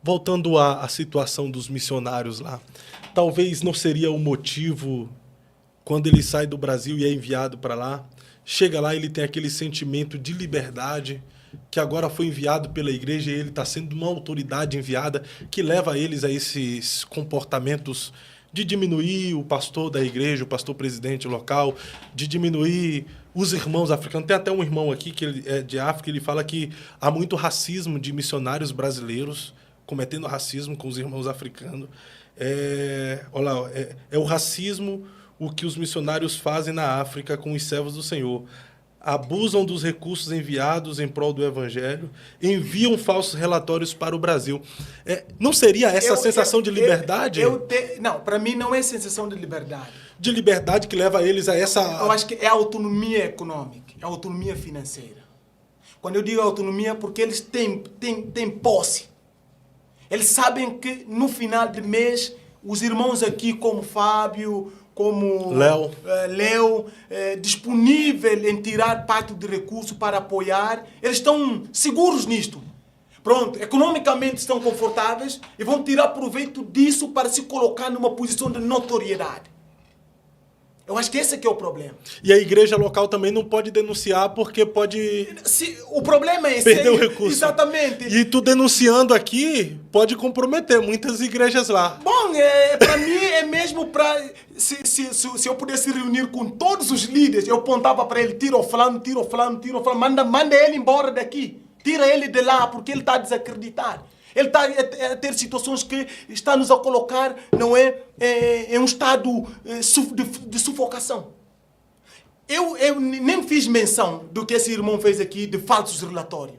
Voltando à situação dos missionários lá, talvez não seria o motivo, quando ele sai do Brasil e é enviado para lá, chega lá, ele tem aquele sentimento de liberdade, que agora foi enviado pela igreja e ele está sendo uma autoridade enviada que leva eles a esses comportamentos de diminuir o pastor da igreja, o pastor presidente local, de diminuir os irmãos africanos. Tem até um irmão aqui que ele é de África, ele fala que há muito racismo de missionários brasileiros cometendo racismo com os irmãos africanos. Olha lá, é o racismo o que os missionários fazem na África com os servos do Senhor. Abusam dos recursos enviados em prol do Evangelho, enviam falsos relatórios para o Brasil. Não seria essa sensação de liberdade? Não, para mim não é sensação de liberdade. De liberdade que leva eles a essa... Eu acho que é autonomia econômica, é autonomia financeira. Quando eu digo autonomia, porque eles têm posse. Eles sabem que no final de mês, os irmãos aqui como Fábio, como Léo, disponível em tirar parte de recurso para apoiar, eles estão seguros nisto. Pronto, economicamente estão confortáveis e vão tirar proveito disso para se colocar numa posição de notoriedade. Eu acho que esse é que é o problema. E a igreja local também não pode denunciar porque pode... O problema é esse. Perder o recurso. Exatamente. E tu denunciando aqui pode comprometer muitas igrejas lá. Bom, para mim é mesmo para... Se eu pudesse reunir com todos os líderes, eu apontava para ele, tira o fulano, manda ele embora daqui. Tira ele de lá porque ele está a desacreditar. Ele está a ter situações que está nos a colocar, não é, em um estado de sufocação. Eu nem fiz menção do que esse irmão fez aqui de falsos relatórios.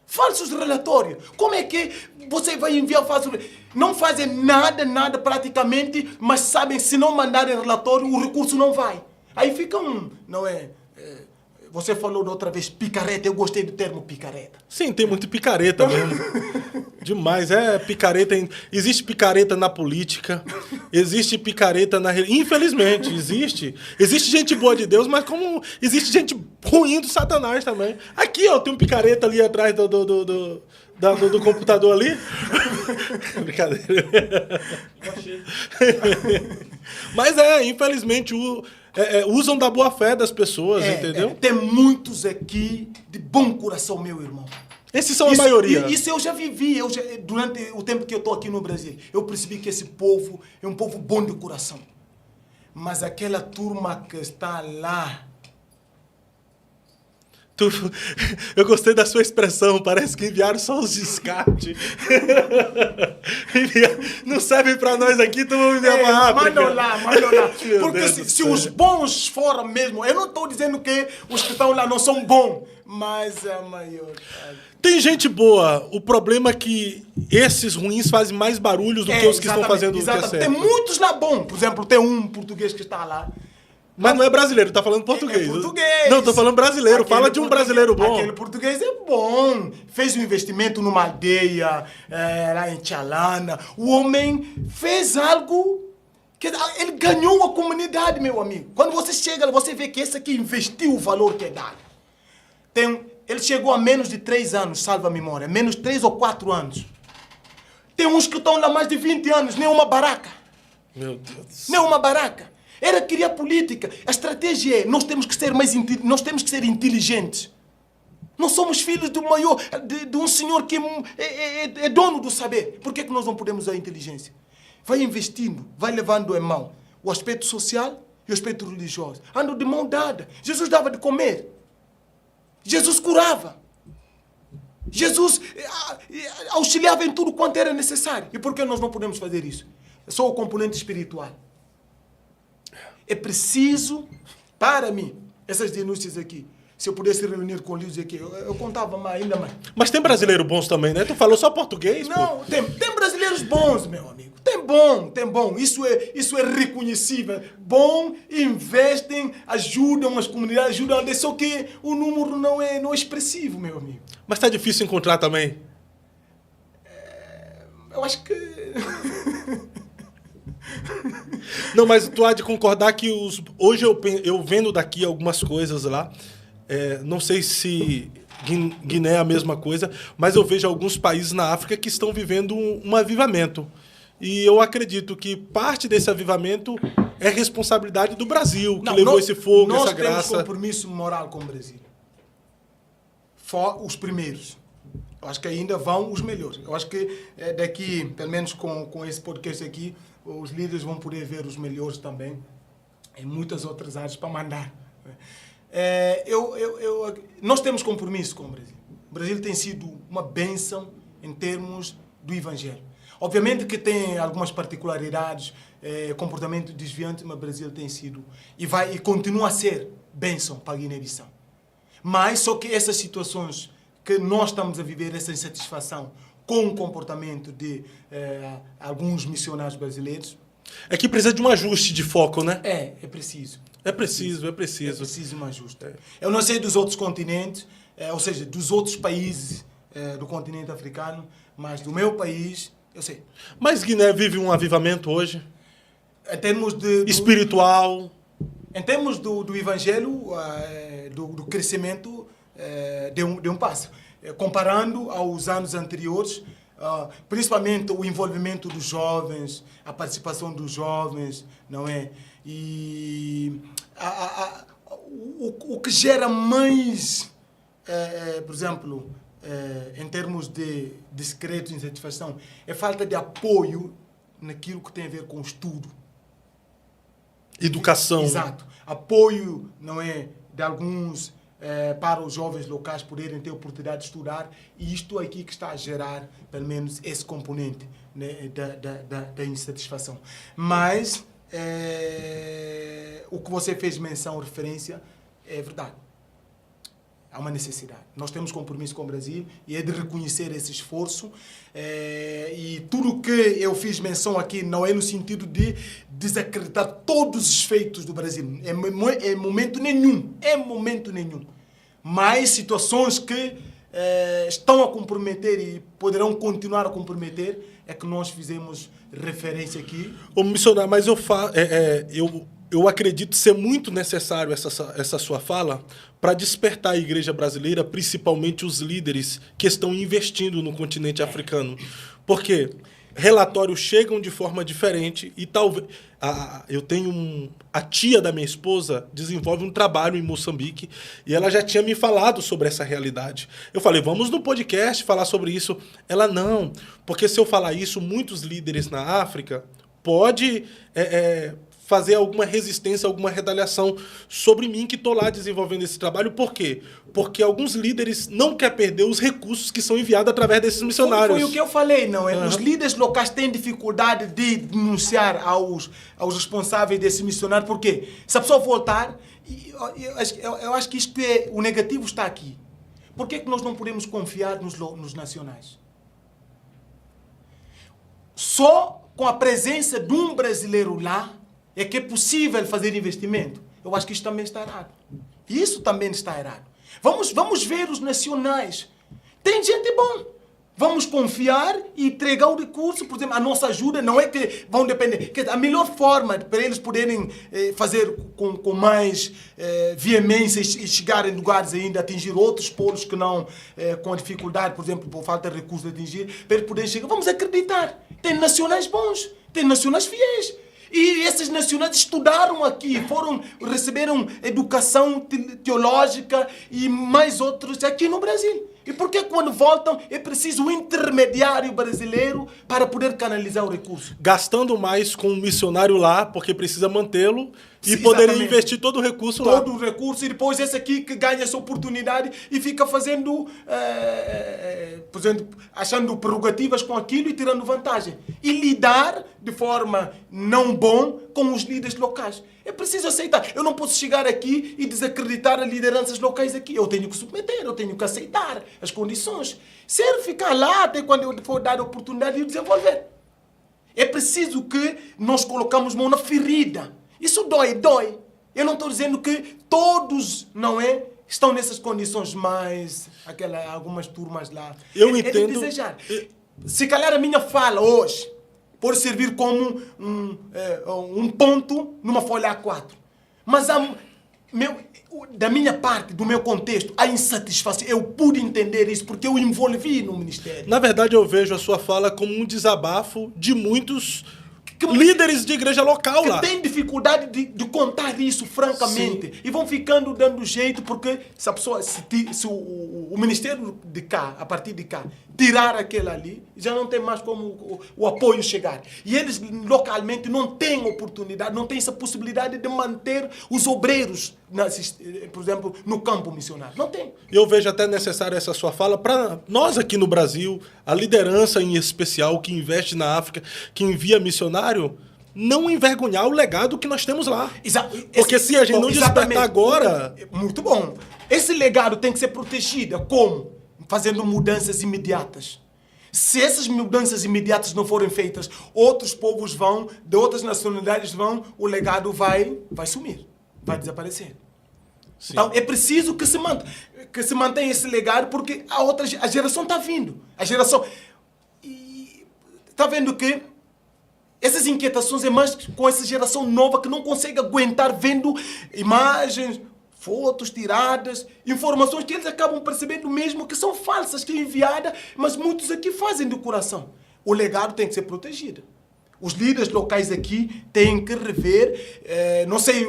Falsos relatórios. Como é que você vai enviar falsos relatórios? Não fazem nada praticamente, mas sabem se não mandarem relatório, o recurso não vai. Aí fica não é... Você falou da outra vez picareta, eu gostei do termo picareta. Sim, tem muito picareta mesmo. Demais, picareta. Existe picareta na política, existe picareta na religião. Infelizmente, existe. Existe gente boa de Deus, mas como existe gente ruim do Satanás também. Aqui, ó, tem um picareta ali atrás do computador ali. Brincadeira. Mas infelizmente, usam da boa fé das pessoas, entendeu? Tem muitos aqui de bom coração, meu irmão. Esses são a maioria. Isso eu já vivi. Durante o tempo que eu estou aqui no Brasil, eu percebi que esse povo é um povo bom de coração. Mas aquela turma que está lá... Eu gostei da sua expressão, parece que enviaram só os descartes. Não serve pra nós aqui, então vamos enviar pra África. Manda lá. Porque se os bons foram mesmo, eu não estou dizendo que os que estão lá não são bons, mas a maior... Tem gente boa, o problema é que esses ruins fazem mais barulhos do que os que estão fazendo o que é certo. Tem muitos lá bons, por exemplo, tem um português que está lá. Mas não é brasileiro, tá falando português. É português. Não, tô falando brasileiro. Fala de um brasileiro bom. Aquele português é bom. Fez um investimento numa aldeia, lá em Tchalana. O homem fez algo que ele ganhou a comunidade, meu amigo. Quando você chega, você vê que esse aqui investiu o valor que é dado. Ele chegou a menos de 3 anos, salva a memória. Menos 3 ou 4 anos. Tem uns que estão lá mais de 20 anos, nem uma baraca. Meu Deus. Nem uma baraca. Era criar política. A estratégia nós temos que ser inteligentes. Nós somos filhos de um senhor que é dono do saber. Por que nós não podemos usar a inteligência? Vai investindo, vai levando em mão o aspecto social e o aspecto religioso. Andam de mão dada. Jesus dava de comer. Jesus curava. Jesus auxiliava em tudo quanto era necessário. E por que nós não podemos fazer isso? É só o componente espiritual. É preciso, para mim, essas denúncias aqui, se eu pudesse reunir com eles aqui, eu contava ainda mais. Mas tem brasileiros bons também, né? Tu falou só português? Não, pô. Tem brasileiros bons, meu amigo. Tem bom. Isso é reconhecível. Bom, investem, ajudam as comunidades, só que o número não é expressivo, meu amigo. Mas tá difícil encontrar também? Eu acho que... Não, mas tu há de concordar que hoje eu vendo daqui algumas coisas lá, não sei se Guiné é a mesma coisa, mas eu vejo alguns países na África que estão vivendo um avivamento. E eu acredito que parte desse avivamento é responsabilidade do Brasil, que levou esse fogo, essa graça. Nós temos compromisso moral com o Brasil. Os primeiros. Eu acho que ainda vão os melhores. Eu acho que daqui, pelo menos com esse podcast aqui, os líderes vão poder ver os melhores também em muitas outras áreas para mandar. Nós temos compromisso com o Brasil. O Brasil tem sido uma bênção em termos do Evangelho. Obviamente que tem algumas particularidades, comportamento desviante, mas o Brasil tem sido e continua a ser bênção para a Guiné-Bissau. Mas só que essas situações que nós estamos a viver, essa insatisfação com o comportamento de alguns missionários brasileiros... É que precisa de um ajuste de foco, né? É preciso. É preciso. É preciso um ajuste. Eu não sei dos outros continentes, ou seja, dos outros países do continente africano, mas do meu país, eu sei. Mas Guiné vive um avivamento hoje? Em termos espiritual? Em termos do evangelho, do crescimento, deu um passo. Comparando aos anos anteriores, principalmente o envolvimento dos jovens, a participação dos jovens, não é? E o que gera mais, por exemplo, em termos de descrédito e insatisfação, é falta de apoio naquilo que tem a ver com estudo. Educação. Exato. Apoio, não é, de alguns para os jovens locais poderem ter a oportunidade de estudar, e isto aqui que está a gerar, pelo menos, esse componente, né, da insatisfação. Mas o que você fez menção, referência, é verdade. Há uma necessidade. Nós temos compromisso com o Brasil e é de reconhecer esse esforço. E tudo o que eu fiz menção aqui não é no sentido de desacreditar todos os feitos do Brasil. É momento nenhum. É momento nenhum. Mas situações que estão a comprometer e poderão continuar a comprometer é que nós fizemos referência aqui. Ô, missionário, mas eu acredito ser muito necessário essa sua fala para despertar a igreja brasileira, principalmente os líderes que estão investindo no continente africano. Porque relatórios chegam de forma diferente e talvez... Eu tenho a tia da minha esposa desenvolve um trabalho em Moçambique e ela já tinha me falado sobre essa realidade. Eu falei, vamos no podcast falar sobre isso. Ela, não, porque se eu falar isso, muitos líderes na África pode fazer alguma resistência, alguma retaliação sobre mim que estou lá desenvolvendo esse trabalho. Por quê? Porque alguns líderes não querem perder os recursos que são enviados através desses missionários. Foi o que eu falei, não é? Uhum. Os líderes locais têm dificuldade de denunciar aos responsáveis desse missionário. Por quê? Se a pessoa voltar, eu acho que isto o negativo está aqui. Por que nós não podemos confiar nos nacionais? Só com a presença de um brasileiro lá é que é possível fazer investimento. Eu acho que isso também está errado. Isso também está errado. Vamos ver os nacionais. Tem gente bom. Vamos confiar e entregar o recurso. Por exemplo, a nossa ajuda não é que vão depender. A melhor forma para eles poderem fazer com mais veemência e chegar em lugares ainda, atingir outros polos que não com dificuldade, por exemplo, por falta de recursos, atingir, para eles poderem chegar. Vamos acreditar. Tem nacionais bons. Tem nacionais fiéis. E esses nacionais estudaram aqui, receberam educação teológica e mais outros aqui no Brasil. E por que quando voltam é preciso um intermediário brasileiro para poder canalizar o recurso? Gastando mais com um missionário lá, porque precisa mantê-lo, e poder investir todo o recurso lá. Todo o recurso, e depois esse aqui que ganha essa oportunidade e fica fazendo, por exemplo, achando prerrogativas com aquilo e tirando vantagem. E lidar de forma não bom com os líderes locais. É preciso aceitar. Eu não posso chegar aqui e desacreditar as lideranças locais aqui. Eu tenho que submeter, eu tenho que aceitar as condições. Ser ficar lá até quando eu for dar a oportunidade de desenvolver. É preciso que nós colocamos mão na ferida. Isso dói. Eu não estou dizendo que todos, não é, estão nessas condições, mas algumas turmas lá. Eu entendo. É de desejar. Se calhar a minha fala hoje pode servir como um ponto numa folha A4. Mas há Da minha parte, do meu contexto, a insatisfação, eu pude entender isso porque eu envolvi no ministério. Na verdade, eu vejo a sua fala como um desabafo de muitos líderes de igreja local que lá. tem dificuldade de contar isso francamente. Sim. E vão ficando dando jeito porque se a pessoa, se o ministério de cá, a partir de cá, tirar aquele ali, já não tem mais como o apoio chegar. E eles localmente não têm oportunidade, não têm essa possibilidade de manter os obreiros, por exemplo, no campo missionário. Não tem. Eu vejo até necessária essa sua fala para nós aqui no Brasil, a liderança em especial que investe na África, que envia missionário, não envergonhar o legado que nós temos lá. Porque se a gente não despertar agora... Muito bom. Esse legado tem que ser protegido. Como? Fazendo mudanças imediatas. Se essas mudanças imediatas não forem feitas, outros povos vão, de outras nacionalidades vão, o legado vai sumir, vai desaparecer. Sim. Então é preciso que se mantenha esse legado, porque a geração está vindo. A geração está vendo que essas inquietações é mais com essa geração nova que não consegue aguentar vendo imagens, fotos tiradas, informações que eles acabam percebendo mesmo que são falsas, que é enviada, mas muitos aqui fazem do coração. O legado tem que ser protegido. Os líderes locais aqui têm que rever, não sei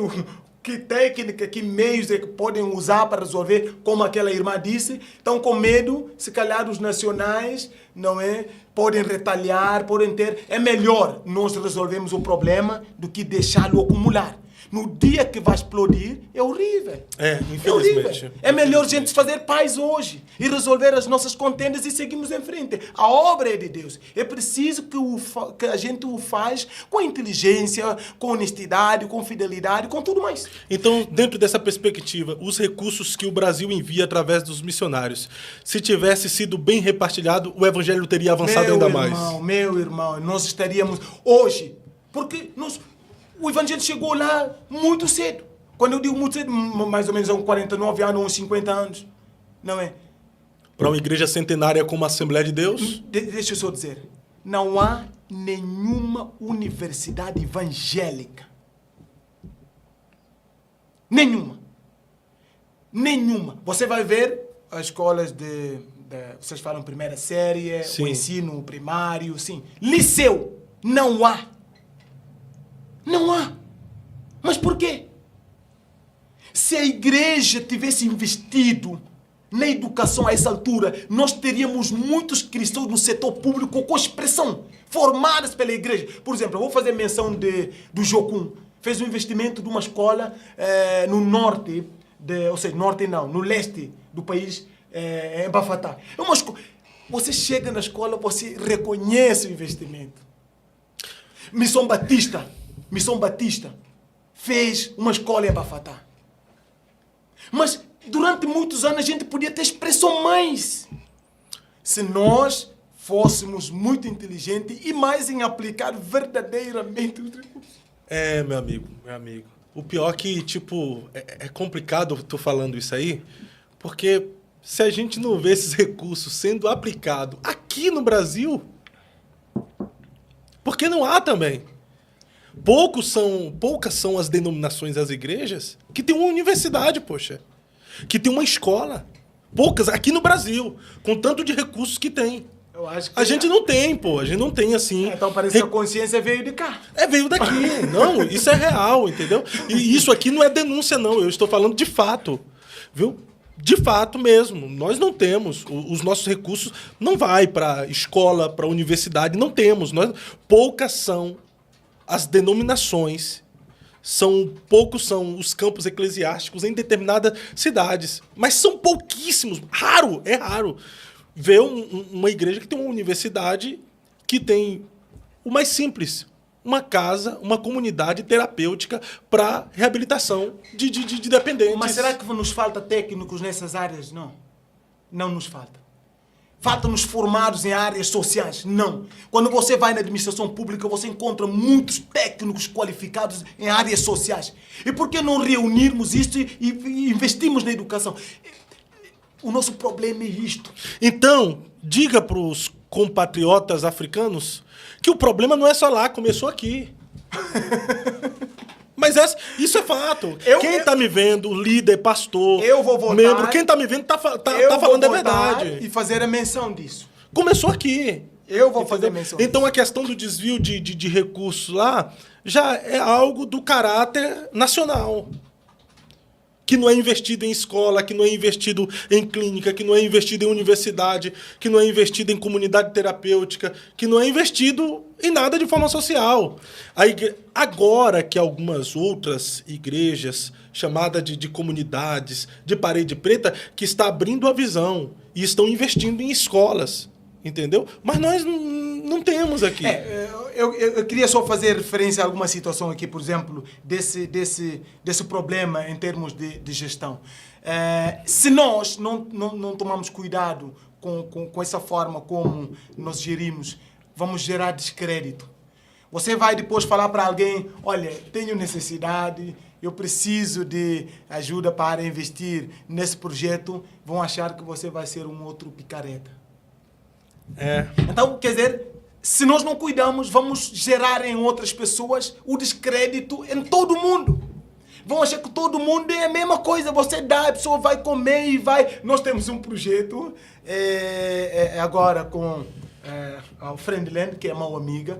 que técnica, que meios é que podem usar para resolver, como aquela irmã disse, estão com medo, se calhar os nacionais, não é? Podem retalhar, podem ter... É melhor nós resolvermos o problema do que deixá-lo acumular. No dia que vai explodir, é horrível. Infelizmente. É melhor a gente fazer paz hoje e resolver as nossas contendas e seguirmos em frente. A obra é de Deus. É preciso que a gente o faz com inteligência, com honestidade, com fidelidade, com tudo mais. Então, dentro dessa perspectiva, os recursos que o Brasil envia através dos missionários, se tivesse sido bem repartilhado, o evangelho teria avançado ainda mais. Meu irmão, nós estaríamos hoje, porque o evangelho chegou lá muito cedo. Quando eu digo muito cedo, mais ou menos há uns 49 anos, uns 50 anos. Não é? Para uma igreja centenária como a Assembleia de Deus? Deixa eu só dizer. Não há nenhuma universidade evangélica. Nenhuma. Nenhuma. Você vai ver as escolas vocês falam primeira série, sim, o ensino primário, sim. Liceu. Não há. Não há. Mas por quê? Se a igreja tivesse investido na educação a essa altura, nós teríamos muitos cristãos no setor público com expressão, formados pela igreja. Por exemplo, eu vou fazer menção do Jocum. Fez um investimento de uma escola no norte, ou seja, norte não, no leste do país, em Bafatá. Você chega na escola, você reconhece o investimento. Missão Batista fez uma escola em Bafatá. Mas durante muitos anos a gente podia ter expressão mais. Se nós fôssemos muito inteligentes e mais em aplicar verdadeiramente os recursos. Meu amigo. O pior é que, é complicado tu falando isso aí, porque se a gente não vê esses recursos sendo aplicados aqui no Brasil, porque não há também. Poucas são as denominações, as igrejas, que tem uma universidade, poxa. Que tem uma escola. Poucas, aqui no Brasil, com tanto de recursos que tem. Eu acho que a gente não tem, pô. A gente não tem, assim... Então parece que a consciência veio de cá. Veio daqui. Não, isso é real, entendeu? E isso aqui não é denúncia, não. Eu estou falando de fato. Viu? De fato mesmo. Nós não temos. Os nossos recursos não vai para escola, para universidade. Não temos. Poucas são as denominações, poucos são os campos eclesiásticos em determinadas cidades. Mas são pouquíssimos. É raro ver uma igreja que tem uma universidade que tem o mais simples. Uma casa, uma comunidade terapêutica para reabilitação de dependentes. Mas será que nos falta técnicos nessas áreas? Não. Não nos falta. Falta-nos formados em áreas sociais? Não. Quando você vai na administração pública, você encontra muitos técnicos qualificados em áreas sociais. E por que não reunirmos isto e investirmos na educação? O nosso problema é isto. Então, diga para os compatriotas africanos que o problema não é só lá, começou aqui. Mas isso é fato. Quem está me vendo, líder, pastor, eu vou votar, membro, quem está me vendo está falando a verdade. E fazer a menção disso. Começou aqui. Eu vou fazer menção Então disso. a questão do desvio de recursos lá já é algo do caráter nacional. Que não é investido em escola, que não é investido em clínica, que não é investido em universidade, que não é investido em comunidade terapêutica, que não é investido em nada de forma social. Agora que algumas outras igrejas, chamadas de comunidades, de parede preta, que está abrindo a visão e estão investindo em escolas, entendeu? Mas nós não temos aqui. Eu queria só fazer referência a alguma situação aqui, por exemplo, desse problema em termos de gestão. Se nós não tomarmos cuidado com essa forma como nós gerimos, vamos gerar descrédito. Você vai depois falar para alguém, olha, tenho necessidade, eu preciso de ajuda para investir nesse projeto, vão achar que você vai ser um outro picareta. Então, quer dizer, se nós não cuidamos, vamos gerar em outras pessoas o descrédito em todo mundo. Vão achar que todo mundo é a mesma coisa. Você dá, a pessoa vai comer e vai... Nós temos um projeto agora com a Friendland, que é uma amiga.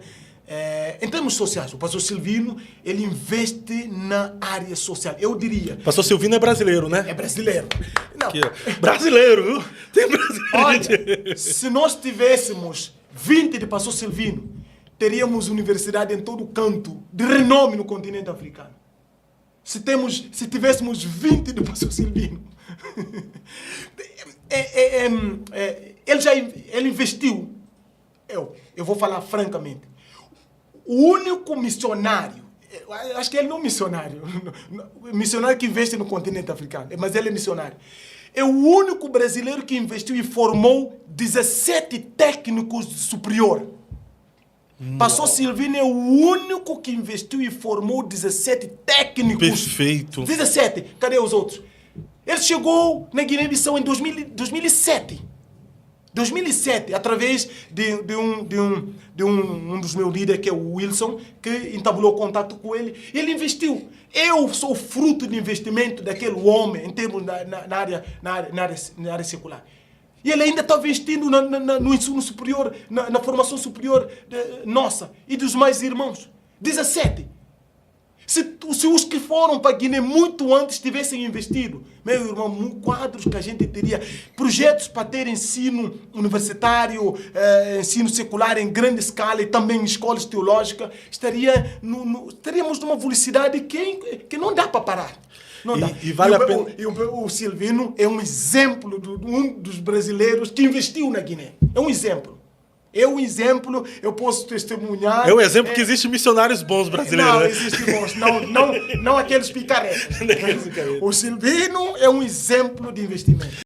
Em termos sociais, o pastor Silvino, ele investe na área social. Eu diria... Pastor Silvino é brasileiro, né? É brasileiro. Não. Aqui, brasileiro, viu? Tem brasileiro. Olha, se nós tivéssemos 20 de pastor Silvino, teríamos universidade em todo canto, de renome no continente africano. Se tivéssemos 20 de pastor Silvino. Ele investiu. Eu vou falar francamente. O único missionário, acho que ele não é missionário que investe no continente africano, mas ele é missionário. É o único brasileiro que investiu e formou 17 técnicos de superior. Pastor Silvino é o único que investiu e formou 17 técnicos. Perfeito. 17. Cadê os outros? Ele chegou na Guiné-Bissau em 2007. 2007, através de um dos meus líderes, que é o Wilson, que entabulou contato com ele. Ele investiu. Eu sou fruto de investimento daquele homem em termos na área secular. E ele ainda está investindo no ensino superior, na formação superior nossa e dos mais irmãos. 17. Se os que foram para a Guiné muito antes tivessem investido, meu irmão, quadros que a gente teria, projetos para ter ensino universitário, ensino secular em grande escala e também escolas teológicas, estaríamos numa velocidade que não dá para parar. Não dá. E vale a pena... o Silvino é um exemplo de um dos brasileiros que investiu na Guiné. É um exemplo. Eu posso testemunhar. É um exemplo que existem missionários bons brasileiros. Não, né? existem bons. Não aqueles picaretas. O Silvino é um exemplo de investimento.